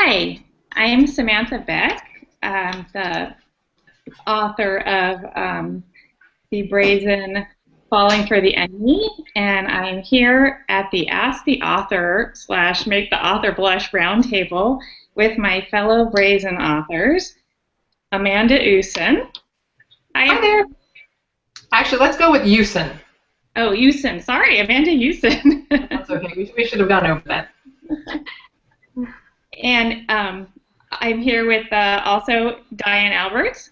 Hi, I'm Samanthe Beck. I'm the author of the Brazen Falling for the Enemy, and I'm here at the Ask the Author / Make the Author Blush Roundtable with my fellow Brazen authors, Amanda Usen. Hi there. Actually, let's go with Usen. Oh, Usen. Sorry, Amanda Usen. That's okay. We should have gone over that. And I'm here with also Diane Albert.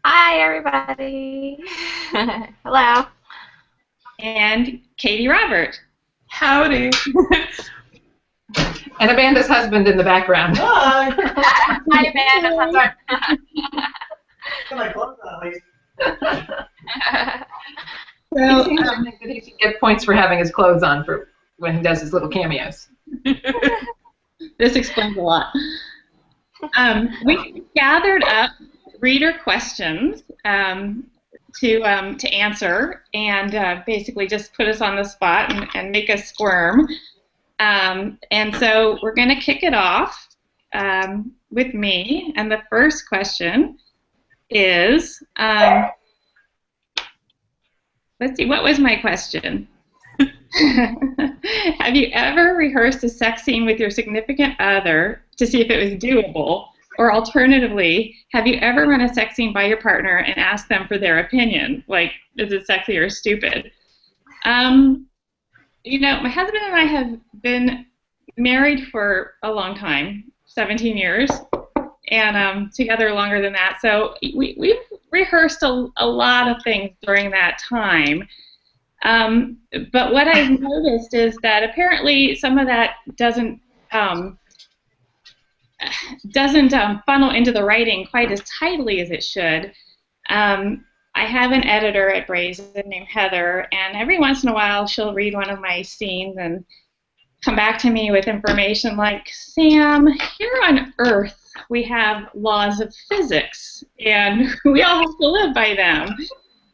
Hi, everybody. Hello. And Katee Robert. Howdy. And Amanda's husband in the background. Hi. Hi, Amanda's husband. My clothes on, at least. So, I think that he should get points for having his clothes on for when he does his little cameos. This explains a lot. We gathered up reader questions to answer and basically just put us on the spot and make us squirm. And so we're going to kick it off with me. And the first question is, let's see, what was my question? Have you ever rehearsed a sex scene with your significant other to see if it was doable? Or alternatively, have you ever run a sex scene by your partner and asked them for their opinion? Like, is it sexy or stupid? You know, my husband and I have been married for a long time, 17 years, and together longer than that. So we've rehearsed a lot of things during that time. But what I've noticed is that apparently some of that doesn't funnel into the writing quite as tightly as it should. I have an editor at Brazen named Heather, and every once in a while she'll read one of my scenes and come back to me with information like, Sam, here on Earth we have laws of physics, and we all have to live by them.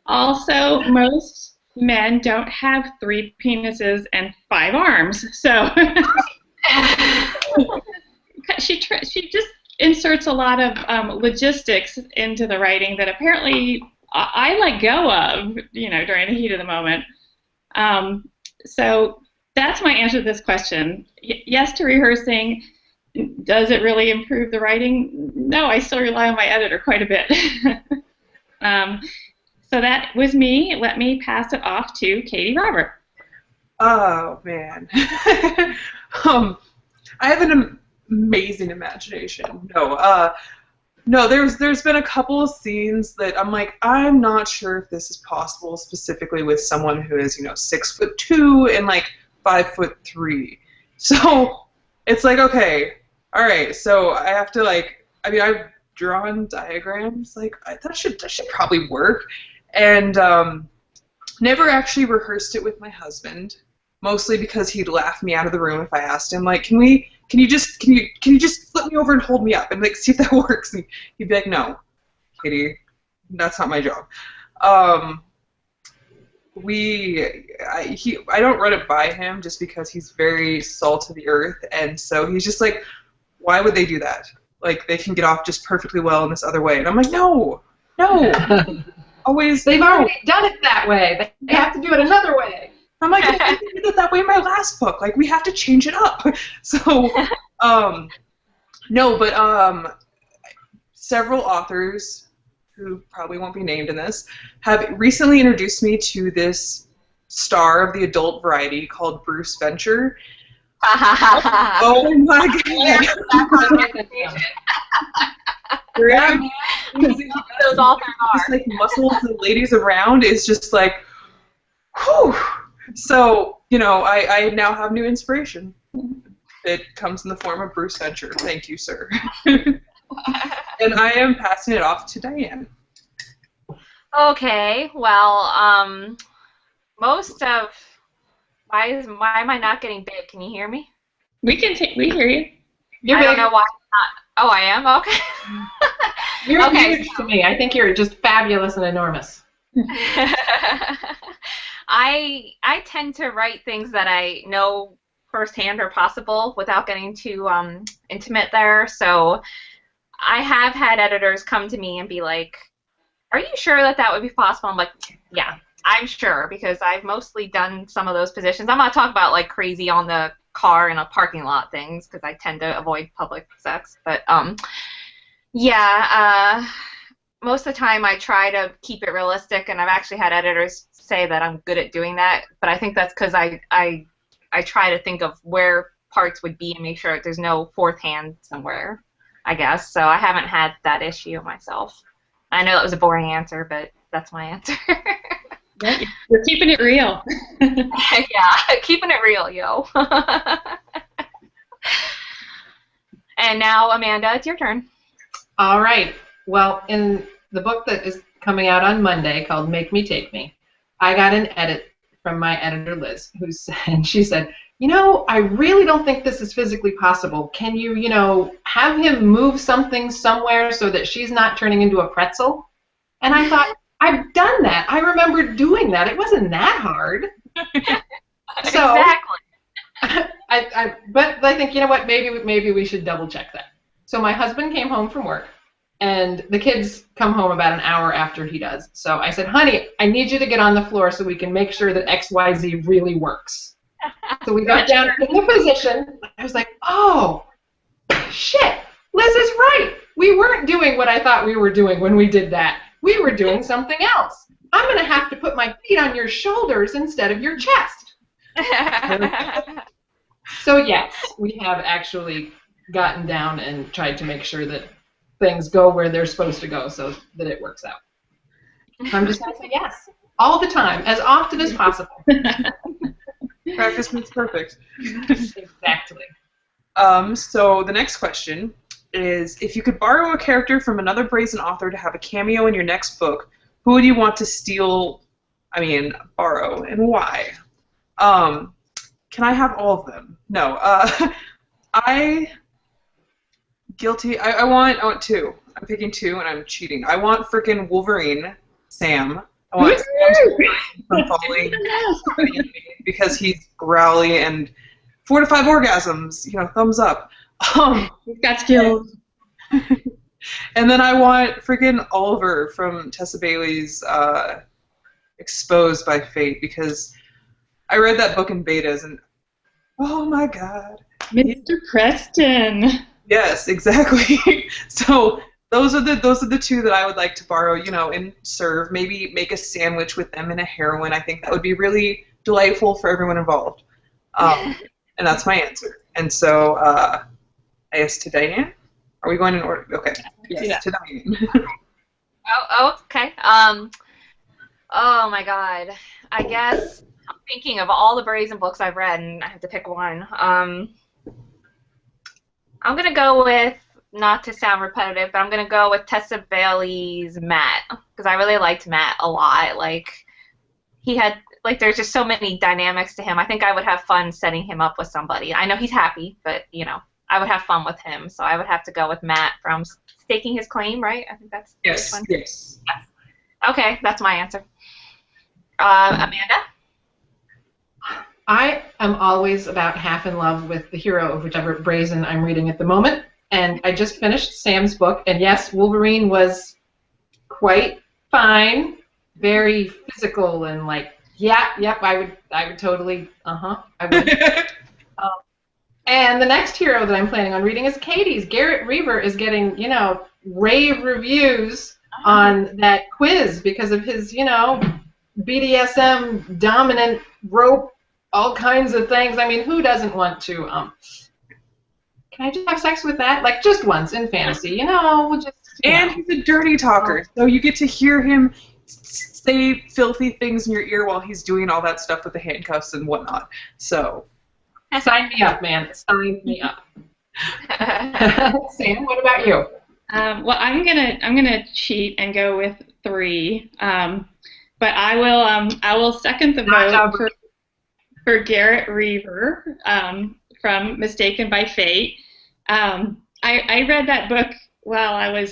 Also, most men don't have 3 penises and 5 arms, so she just inserts a lot of logistics into the writing that apparently I let go of, you know, during the heat of the moment. So that's my answer to this question. Yes to rehearsing. Does it really improve the writing? No, I still rely on my editor quite a bit. So that was me. Let me pass it off to Katee Robert. Oh, man. I have an amazing imagination. No, there's been a couple of scenes that I'm like, I'm not sure if this is possible, specifically with someone who is, you know, 6'2" and like 5'3". So it's like, okay, all right. So I have to like, I mean, I've drawn diagrams. Like that should probably work. And never actually rehearsed it with my husband, mostly because he'd laugh me out of the room if I asked him, like, can you just flip me over and hold me up and like see if that works? And he'd be like, no, Katee, that's not my job. I don't run it by him just because he's very salt of the earth, and so he's just like, why would they do that? Like, they can get off just perfectly well in this other way. And I'm like, no. Always. They've already done it that way. They have to do it another way. I'm like, I did it that way in my last book. Like, we have to change it up. So, no, but several authors who probably won't be named in this have recently introduced me to this star of the adult variety called Bruce Venture. Oh my God! Yeah, Those authors are. just like muscles and ladies around is just like, whew. So, you know, I now have new inspiration. It comes in the form of Bruce Venture. Thank you, sir. And I am passing it off to Diane. Okay, well, most of why am I not getting big? Can you hear me? We hear you. You're I big. don't know why I'm not. Oh, I am? Okay. You're Okay, huge to me. I think you're just fabulous and enormous. I tend to write things that I know firsthand or possible without getting too intimate there. So I have had editors come to me and be like, "Are you sure that that would be possible?" I'm like, "Yeah, I'm sure," because I've mostly done some of those positions. I'm not talking about like crazy on the car in a parking lot things, because I tend to avoid public sex. But yeah, most of the time I try to keep it realistic, and I've actually had editors say that I'm good at doing that. But I think that's because I try to think of where parts would be and make sure that there's no fourth hand somewhere, I guess. So I haven't had that issue myself. I know that was a boring answer, but that's my answer. We're keeping it real. Yeah, keeping it real, yo. And now, Amanda, it's your turn. All right. Well, in the book that is coming out on Monday called Make Me Take Me, I got an edit from my editor, Liz, and she said, "You know, I really don't think this is physically possible. Can you, have him move something somewhere so that she's not turning into a pretzel?" And I thought, I've done that. I remember doing that. It wasn't that hard. So, exactly. But I think, you know what, maybe we should double check that. So my husband came home from work, and the kids come home about an hour after he does. So I said, "Honey, I need you to get on the floor so we can make sure that XYZ really works." So we got down in the position. I was like, "Oh, shit, Liz is right. We weren't doing what I thought we were doing when we did that. We were doing something else. I'm going to have to put my feet on your shoulders instead of your chest." So yes, we have actually gotten down and tried to make sure that things go where they're supposed to go so that it works out. I'm just going to say yes, all the time, as often as possible. Practice makes perfect. Exactly. So the next question is, if you could borrow a character from another Brazen author to have a cameo in your next book, who would you want to borrow, and why? Can I have all of them? No. I want two. I'm picking two, and I'm cheating. I want freaking Wolverine, Sam. I want Sam from Falling because he's growly and 4 to 5 orgasms. Thumbs up. He's got skills. And then I want freaking Oliver from Tessa Bailey's Exposed by Fate, because I read that book in betas, and oh my god. Mr. Preston. Yes, exactly. So those are the two that I would like to borrow, and serve. Maybe make a sandwich with them and a heroine. I think that would be really delightful for everyone involved. And that's my answer. And so I guess to Diane. Are we going in order? Okay. Yes, to Diane. Oh, okay. Oh my god. I guess I'm thinking of all the Brazen books I've read, and I have to pick one. I'm going to go with, not to sound repetitive, but I'm going to go with Tessa Bailey's Matt, because I really liked Matt a lot. Like, he had, there's just so many dynamics to him. I think I would have fun setting him up with somebody. I know he's happy, but, I would have fun with him. So I would have to go with Matt from Staking His Claim, right? I think that's yes. One. Yes. Okay, that's my answer. Amanda? I am always about half in love with the hero of whichever Brazen I'm reading at the moment, and I just finished Sam's book, and yes, Wolverine was quite fine, very physical, and I would totally, I would. And the next hero that I'm planning on reading is Katie's. Garrett Reaver is getting, rave reviews on that quiz because of his, BDSM, dominant, rope, all kinds of things. I mean, who doesn't want to, can I just have sex with that? Just once in fantasy, And he's a dirty talker, so you get to hear him say filthy things in your ear while he's doing all that stuff with the handcuffs and whatnot. So... sign me up, man. Sign me up. Sam, what about you? Well, I'm gonna cheat and go with 3. But I will second the vote for Garrett Reaver from Mistaken by Fate. I read that book while I was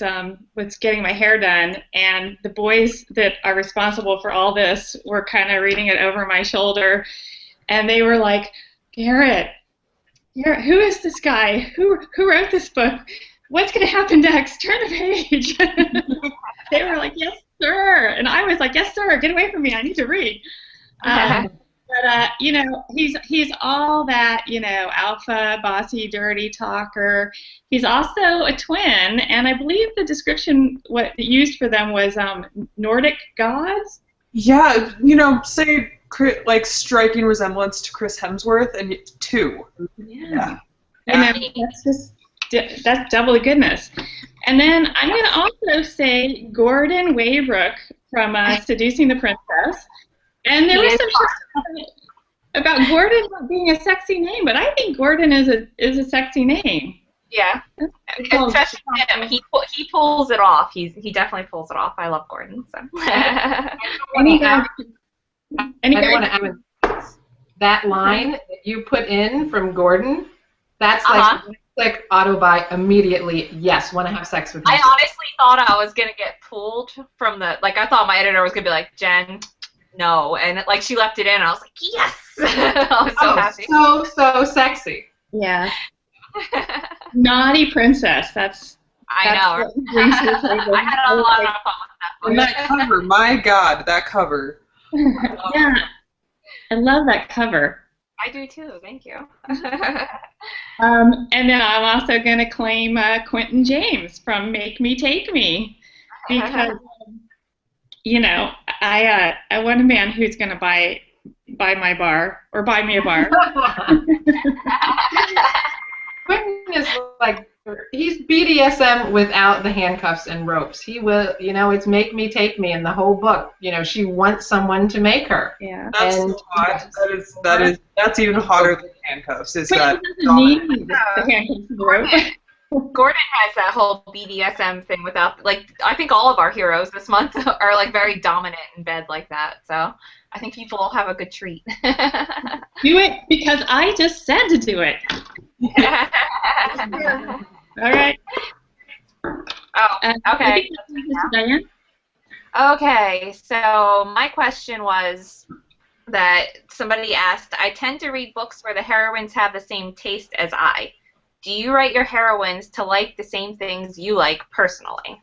getting my hair done, and the boys that are responsible for all this were kind of reading it over my shoulder, and they were like, "Garrett, who is this guy? Who wrote this book? What's going to happen next? Turn the page. They were like, yes, sir. And I was like, yes, sir. Get away from me. I need to read. But you know, he's all that, you know, alpha, bossy, dirty talker. He's also a twin, and I believe the description what used for them was Nordic gods. Yeah, you know, say like striking resemblance to Chris Hemsworth, and two. Yeah. And that's double the goodness. And then I'm going to also say Gordon Waybrook from Seducing the Princess. And there was some shit about Gordon not being a sexy name, but I think Gordon is a sexy name. Yeah, especially him. He pulls it off. He definitely pulls it off. I love Gordon. So. I want to add that line that you put in from Gordon. That's like auto buy immediately. Yes, want to have sex with me. I honestly thought I was gonna get pulled from the I thought my editor was gonna be like, Jen, no, and like she left it in, and I was like, yes. I was so happy. So sexy. Yeah. Naughty princess. That's. I know. I had a lot of fun with that. And that cover, my God, that cover. Yeah, I love that cover. I do too. Thank you. And then I'm also going to claim Quentin James from Make Me Take Me, because you know I want a man who's going to buy my bar or buy me a bar. Quentin is like, he's BDSM without the handcuffs and ropes. He will, you know, it's make me take me in the whole book. You know, she wants someone to make her. Yeah. That's hot. That's even hotter than handcuffs. Is that need the handcuffs and the rope. Gordon has that whole BDSM thing without, like, I think all of our heroes this month are like very dominant in bed like that. So I think people will have a good treat. Do it because I just said to do it. All right. Oh, okay. Diane? Okay, so my question was that somebody asked, I tend to read books where the heroines have the same taste as I. Do you write your heroines to like the same things you like personally?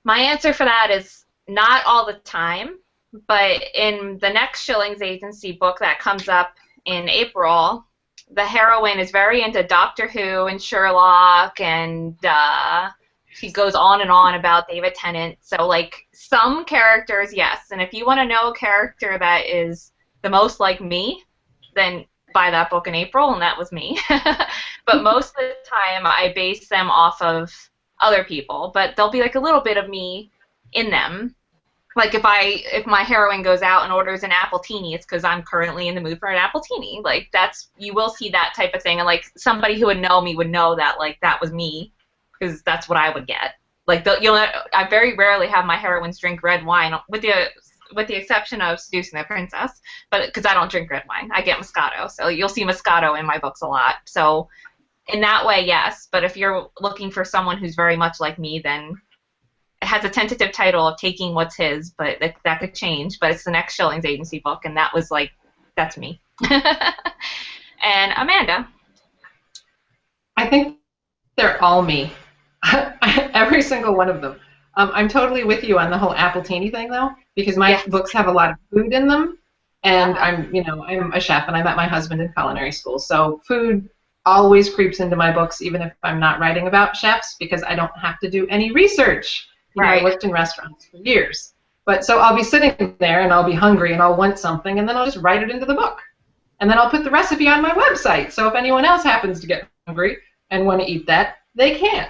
My answer for that is not all the time, but in the next Schillings Agency book that comes up in April, the heroine is very into Doctor Who and Sherlock, and she goes on and on about David Tennant. So, like, some characters, yes. And if you want to know a character that is the most like me, then buy that book in April, and that was me. But most of the time, I base them off of other people. But there'll be, like, a little bit of me in them. Like, if my heroine goes out and orders an appletini, it's because I'm currently in the mood for an appletini. Like, you will see that type of thing. And, like, somebody who would know me would know that, like, that was me, because that's what I would get. Like, I very rarely have my heroines drink red wine, with the exception of Seducing the Princess, but because I don't drink red wine. I get Moscato. So you'll see Moscato in my books a lot. So in that way, yes. But if you're looking for someone who's very much like me, then it has a tentative title of Taking What's His, but that could change. But it's the next Schillings Agency book, and that was like, that's me. And Amanda? I think they're all me. Every single one of them. I'm totally with you on the whole appletini thing, though, because my books have a lot of food in them, and I'm a chef, and I met my husband in culinary school, so food always creeps into my books, even if I'm not writing about chefs, because I don't have to do any research. You know, I worked in restaurants for years, but so I'll be sitting there and I'll be hungry and I'll want something, and then I'll just write it into the book, and then I'll put the recipe on my website. So if anyone else happens to get hungry and want to eat that, they can.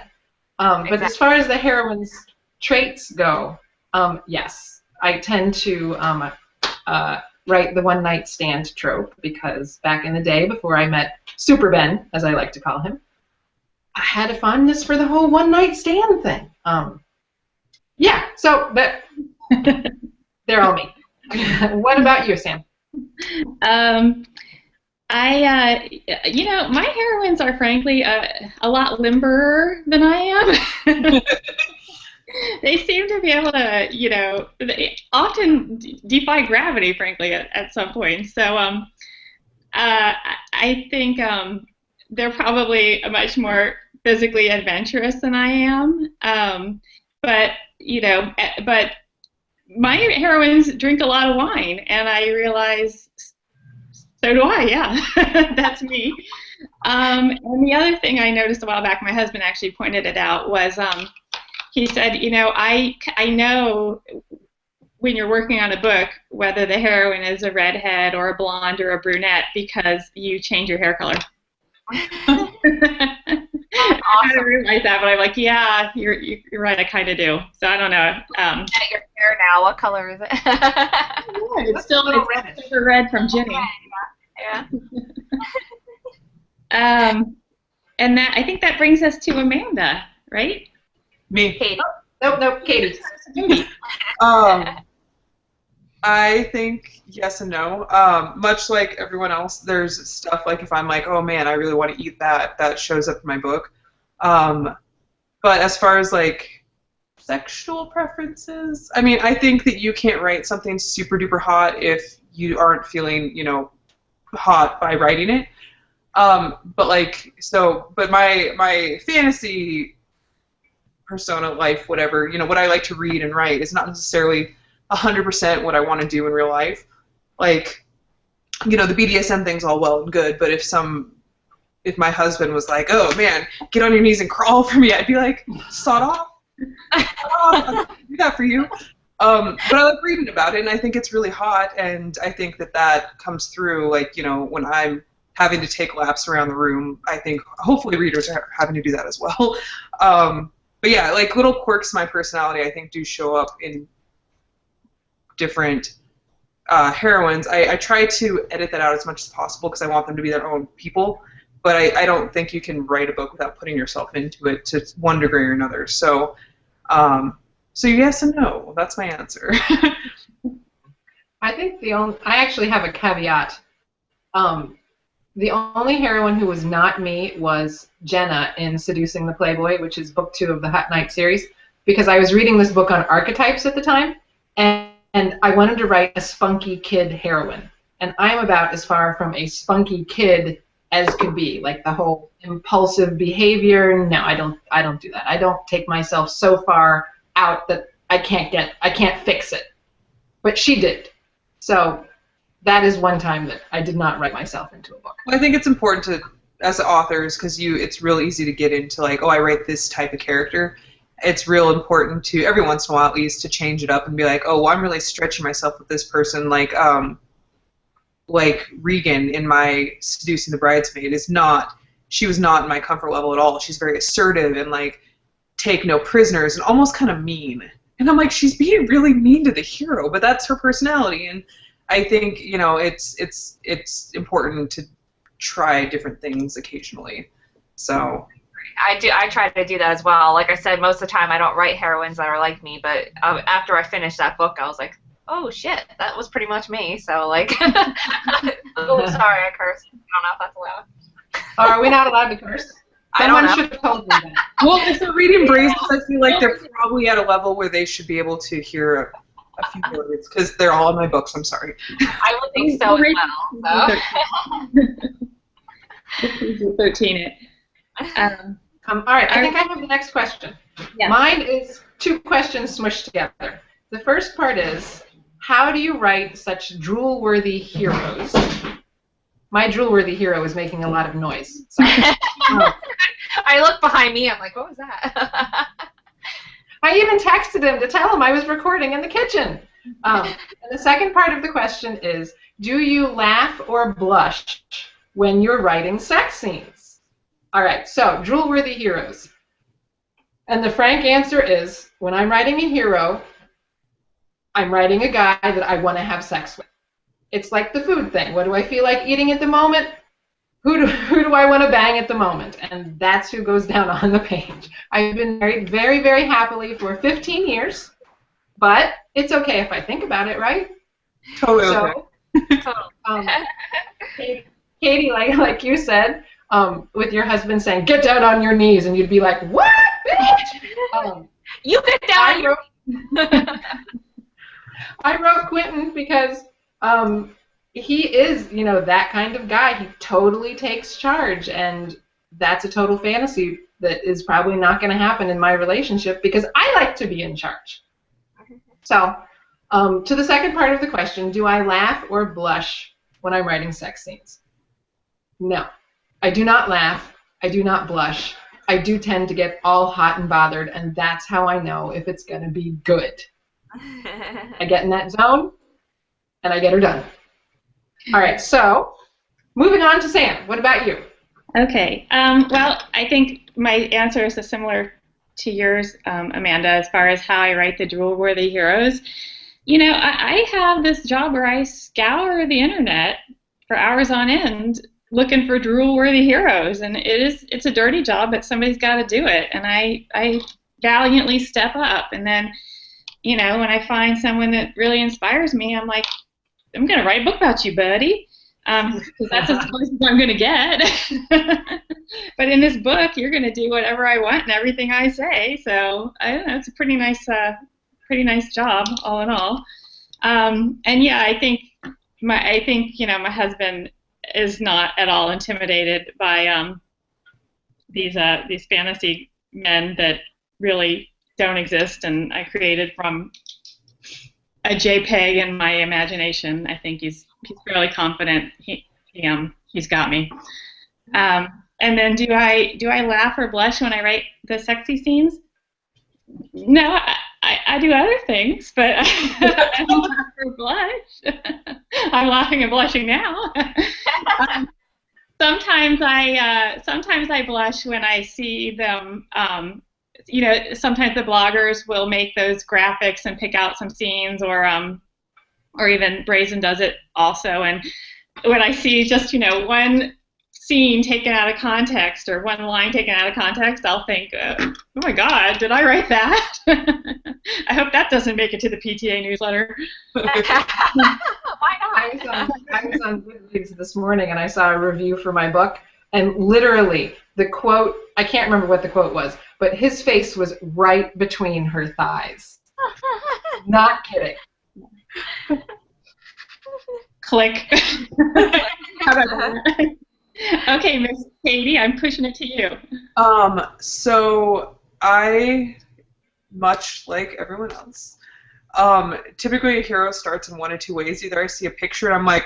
But as far as the heroine's traits go, yes, I tend to write the one-night stand trope, because back in the day, before I met Super Ben, as I like to call him, I had a fondness for the whole one-night stand thing. Yeah, so they're all me. What about you, Sam? My heroines are frankly a lot limberer than I am. They seem to be able to, they often defy gravity, frankly, at some point. So I think they're probably much more physically adventurous than I am. But but my heroines drink a lot of wine, and I realize so do I. Yeah, that's me. And the other thing I noticed a while back, my husband actually pointed it out, was he said, I know when you're working on a book whether the heroine is a redhead or a blonde or a brunette because you change your hair color. Awesome. I didn't realize that, but I'm like, yeah, you're right. I kind of do. So I don't know. At your hair now, what color is it? It's still a little reddish. Super red from Ginny. Yeah. And that I think that brings us to Amanda, right? Me. Katee. Nope, Katee. I think yes and no. Much like everyone else, there's stuff like if I'm like, oh man, I really want to eat that, that shows up in my book. But as far as like sexual preferences, I mean, I think that you can't write something super duper hot if you aren't feeling, hot by writing it. But my fantasy persona life, whatever, what I like to read and write is not necessarily 100% what I want to do in real life. Like, the BDSM thing's all well and good, but if my husband was like, oh man, get on your knees and crawl for me, I'd be like, sod off. I'll do that for you. But I like reading about it, and I think it's really hot, and I think that comes through, like, when I'm having to take laps around the room. I think hopefully readers are having to do that as well. But yeah, like little quirks of my personality, I think, do show up in different heroines. I try to edit that out as much as possible because I want them to be their own people, but I don't think you can write a book without putting yourself into it to one degree or another. So yes and no. That's my answer. I think I actually have a caveat. The only heroine who was not me was Jenna in Seducing the Playboy, which is book 2 of the Hot Night series, because I was reading this book on archetypes at the time, and I wanted to write a spunky kid heroine. And I'm about as far from a spunky kid as could be, like the whole impulsive behavior. No, I don't do that. I don't take myself so far out that I can't fix it. But she did. So that is one time that I did not write myself into a book. Well, I think it's important to, as authors, because it's real easy to get into like, oh, I write this type of character. It's real important to, every once in a while at least, to change it up and be like, oh, well, I'm really stretching myself with this person. Like Regan in my Seducing the Bridesmaid she was not in my comfort level at all. She's very assertive and like take no prisoners and almost kind of mean. And I'm like, she's being really mean to the hero, but that's her personality. And I think, it's important to try different things occasionally. So I try to do that as well. Like I said, most of the time I don't write heroines that are like me, but after I finished that book, I was like, oh shit, that was pretty much me. So like, oh, sorry, I cursed. I don't know if that's allowed. Are we not allowed to curse? Someone should have told me that. Well, if they're reading Brazen, I feel like they're probably at a level where they should be able to hear a few words, because they're all in my books. I'm sorry. I would think so as well. So. 13 it. All right, I think I have the next question. Yeah. Mine is 2 questions smushed together. The first part is, how do you write such drool-worthy heroes? My drool-worthy hero is making a lot of noise. Sorry. I look behind me, I'm like, what was that? I even texted him to tell him I was recording in the kitchen. And the second part of the question is, do you laugh or blush when you're writing sex scenes? All right, so drool-worthy heroes. And the frank answer is, when I'm writing a hero, I'm writing a guy that I want to have sex with. It's like the food thing. What do I feel like eating at the moment? Who do I want to bang at the moment? And that's who goes down on the page. I've been married very, very happily for 15 years, but it's okay if I think about it, right? Totally. So, Katee, like you said, with your husband saying, get down on your knees, and you'd be like, what, bitch? You get down on your knees. I wrote Quentin because he is, you know, that kind of guy. He totally takes charge, and that's a total fantasy that is probably not going to happen in my relationship because I like to be in charge. So, to the second part of the question, do I laugh or blush when I'm writing sex scenes? No. I do not laugh. I do not blush. I do tend to get all hot and bothered, and that's how I know if it's going to be good. I get in that zone, and I get her done. All right, so moving on to Sam. What about you? Okay. Well, I think my answer is similar to yours, Amanda, as far as how I write the drool-worthy heroes. You know, I have this job where I scour the internet for hours on end looking for drool-worthy heroes, and it's a dirty job, but somebody's got to do it, and I valiantly step up. And then, you know, when I find someone that really inspires me, I'm like, I'm going to write a book about you, buddy, because that's as close as I'm going to get. But in this book, you're going to do whatever I want and everything I say. So I don't know, it's a pretty nice job, all in all. And yeah, I think you know, my husband is not at all intimidated by these fantasy men that really don't exist, and I created from a JPEG in my imagination. I think he's fairly confident. He's got me. And then do I laugh or blush when I write the sexy scenes? No, I do other things, but I don't laugh or blush. I'm laughing and blushing now. Sometimes I blush when I see them. You know, sometimes the bloggers will make those graphics and pick out some scenes, or even Brazen does it also. And when I see just, you know, one scene taken out of context or one line taken out of context, I'll think, oh my God, did I write that? I hope that doesn't make it to the PTA newsletter. Why not? I was on Goodreads this morning, and I saw a review for my book, and literally the quote, I can't remember what the quote was, but his face was right between her thighs. Not kidding. Click. How about that? Okay, Miss Katee, I'm pushing it to you. So I, much like everyone else, typically a hero starts in one of two ways. Either I see a picture and I'm like,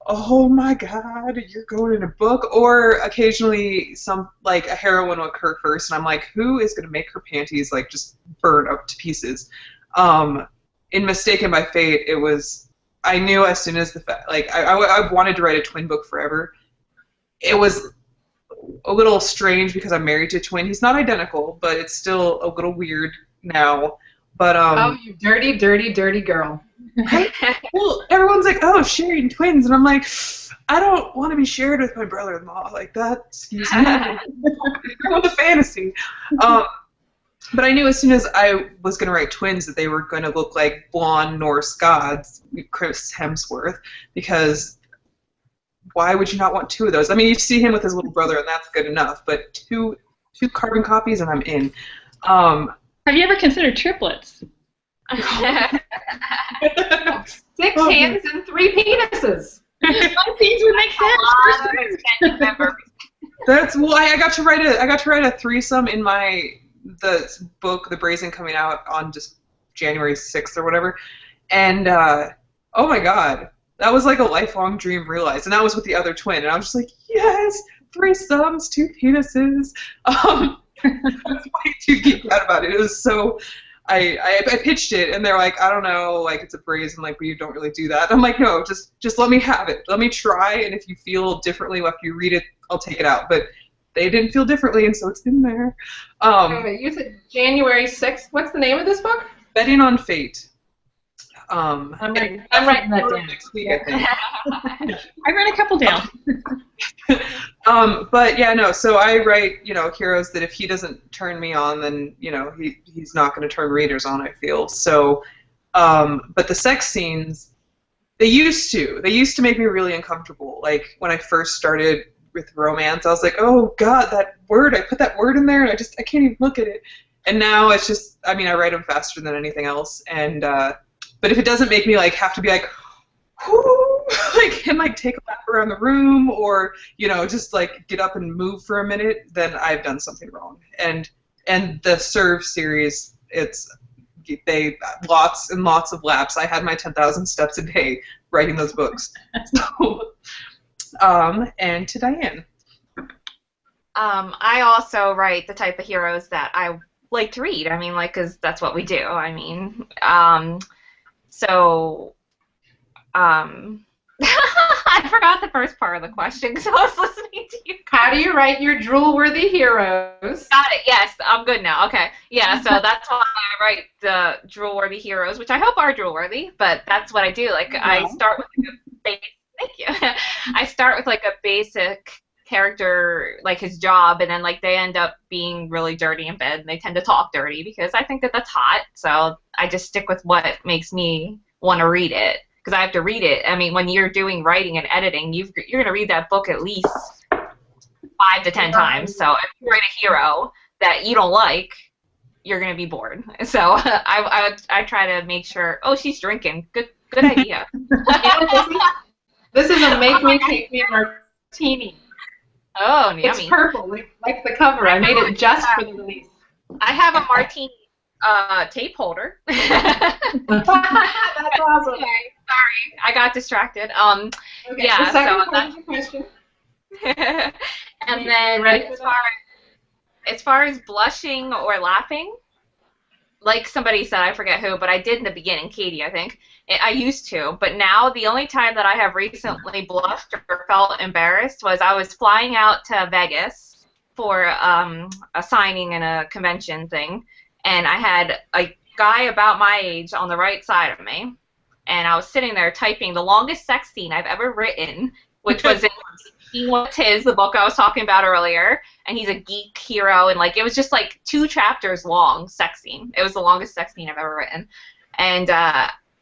oh my God, you're going in a book, or occasionally like a heroine will occur first, and I'm like, who is going to make her panties like just burn up to pieces? In Mistaken by Fate, it was, I knew as soon as I wanted to write a twin book forever. It was a little strange because I'm married to a twin. He's not identical, but it's still a little weird now. But oh, you dirty, dirty, dirty girl. Well, everyone's like, oh, sharing twins, and I'm like, I don't want to be shared with my brother-in-law like that. Excuse me. I want the fantasy. But I knew as soon as I was going to write twins that they were going to look like blonde Norse gods, Chris Hemsworth, because why would you not want two of those? I mean, you see him with his little brother, and that's good enough, but two carbon copies, and I'm in. Have you ever considered triplets? 6 hands and 3 penises. Those things would make sense. That's why I got to write a threesome in the book, The Brazen, coming out on just January 6th or whatever, and oh my God, that was like a lifelong dream realized, and that was with the other twin, and I was just like, yes, threesomes, 2 penises. That's way too geeked out about it. It was so. I pitched it, and they're like, I don't know, like, it's a Brazen, like, we don't really do that. I'm like, no, just let me have it. Let me try, and if you feel differently after you read it, I'll take it out. But they didn't feel differently, and so it's in there. You said January 6th. What's the name of this book? Betting on Fate. I'm writing that down. Next week, I think. I read a couple down. But yeah, no. So I write, heroes that if he doesn't turn me on, then he's not going to turn readers on. I feel so. But the sex scenes, they used to make me really uncomfortable. Like when I first started with romance, I was like, oh God, that word! I put that word in there, and I can't even look at it. And now it's just, I write them faster than anything else, and. But if it doesn't make me have to be like, like and like take a lap around the room, or just like get up and move for a minute, then I've done something wrong. And the Serve series, they lots and lots of laps. I had my 10,000 steps a day writing those books. So, and to Diane. I also write the type of heroes that I like to read. I mean, like, 'cause that's what we do. I mean, I forgot the first part of the question because I was listening to you. How do you write your drool-worthy heroes? Got it. Yes, I'm good now. Okay. Yeah, so that's why I write the drool-worthy heroes, which I hope are drool-worthy, but that's what I do. Like, I start with like a basic. Thank you. I start with like a basic character, like his job, and then like they end up being really dirty in bed, and they tend to talk dirty because I think that that's hot. So I just stick with what makes me want to read it. Because I have to read it. I mean, when you're doing writing and editing, you're going to read that book at least 5 to 10 times. So if you write a hero that you don't like, you're going to be bored. So I try to make sure. Oh, she's drinking. Good idea. This is a make me take me martini. Oh, yummy. It's purple, like the cover. I made it just for the release. I have a martini tape holder. That's awesome. Okay, sorry, I got distracted. Okay, yeah. the second So part of the question. And then as far as blushing or laughing, like somebody said, I forget who, but I did in the beginning, Katee, I think. I used to, but now the only time that I have recently blushed or felt embarrassed was I was flying out to Vegas for a signing and a convention thing, and I had a guy about my age on the right side of me, and I was sitting there typing the longest sex scene I've ever written, which was in the book I was talking about earlier, and he's a geek hero, and like it was just like 2 chapters long sex scene. It was the longest sex scene I've ever written, and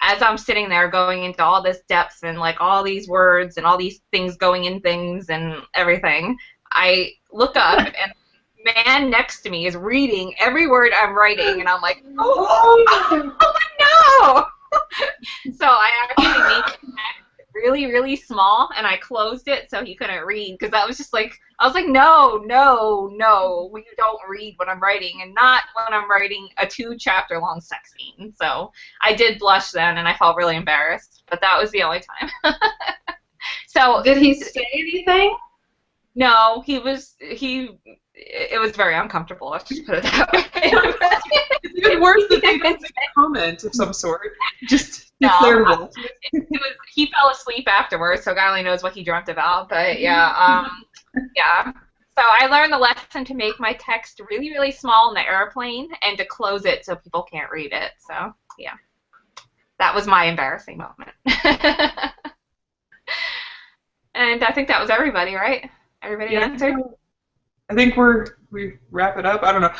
as I'm sitting there going into all this depth and like all these words and all these things going in things and everything, I look up and the man next to me is reading every word I'm writing, and I'm like, oh no! So I actually made it really, really small, and I closed it so he couldn't read, because that was just like, I was like, no, you don't read when I'm writing, and not when I'm writing a 2-chapter long sex scene. So I did blush then, and I felt really embarrassed, but that was the only time. So did he say anything? No, it was very uncomfortable, let's just put it that way. It's even worse that they didn't make a comment of some sort. Just no, declarable. He fell asleep afterwards, so God only knows what he dreamt about. But yeah, yeah. So I learned the lesson to make my text really, really small in the airplane and to close it so people can't read it. So yeah, that was my embarrassing moment. And I think that was everybody, right? Everybody answered? I think we wrap it up. I don't know.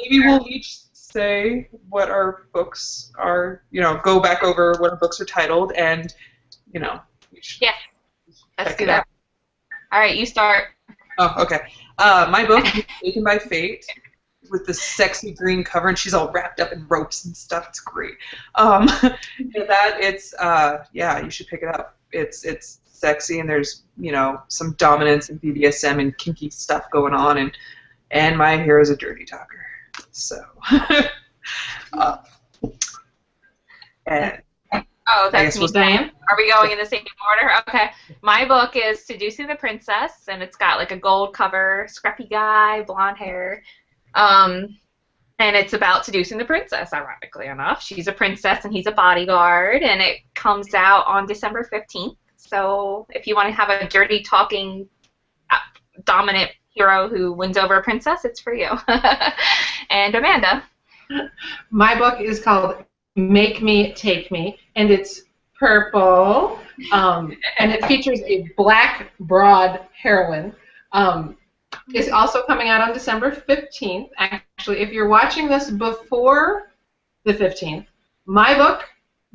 Maybe we'll each say what our books are, go back over what our books are titled, and, we should let's do that. All right, you start. Oh, okay. My book is Taken by Fate, with the sexy green cover, and she's all wrapped up in ropes and stuff. It's great. You should pick it up. It's sexy, and there's some dominance and BDSM and kinky stuff going on, and my hero's a dirty talker. So that's me. Diane? Are we going in the same order? Okay. My book is Seducing the Princess, and it's got like a gold cover, scruffy guy, blonde hair. And it's about seducing the princess, ironically enough. She's a princess and he's a bodyguard, and it comes out on December 15th. So if you want to have a dirty talking dominant hero who wins over a princess, it's for you. And Amanda? My book is called Make Me Take Me, and it's purple, and it features a black broad heroine. It's also coming out on December 15th. Actually, if you're watching this before the 15th, my book,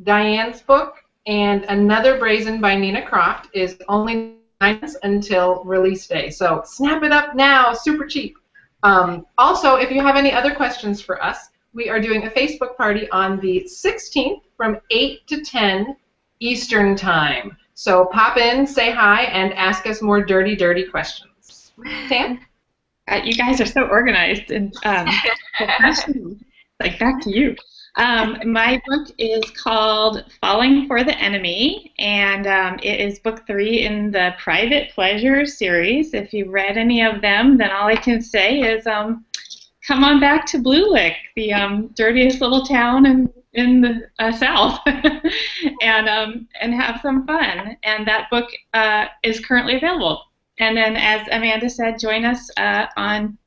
Diane's book, and another Brazen by Nina Croft is only 9 months until release day. So snap it up now, super cheap. Also, if you have any other questions for us, we are doing a Facebook party on the 16th from 8 to 10 Eastern time. So pop in, say hi, and ask us more dirty, dirty questions. Sam? You guys are so organized and professional. Like, back to you. My book is called Falling for the Enemy, and it is book 3 in the Private Pleasure series. If you've read any of them, then all I can say is come on back to Blue Lick, the dirtiest little town in the South, and have some fun. And that book is currently available. And then, as Amanda said, join us on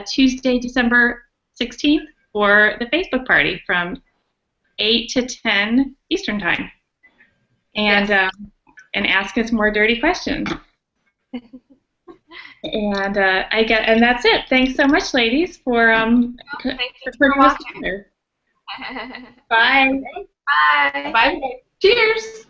Tuesday, December 16th for the Facebook party from 8 to 10 Eastern Time. And and ask us more dirty questions. And and that's it. Thanks so much, ladies, for Thank you for watching. Bye. Bye. Bye. Cheers.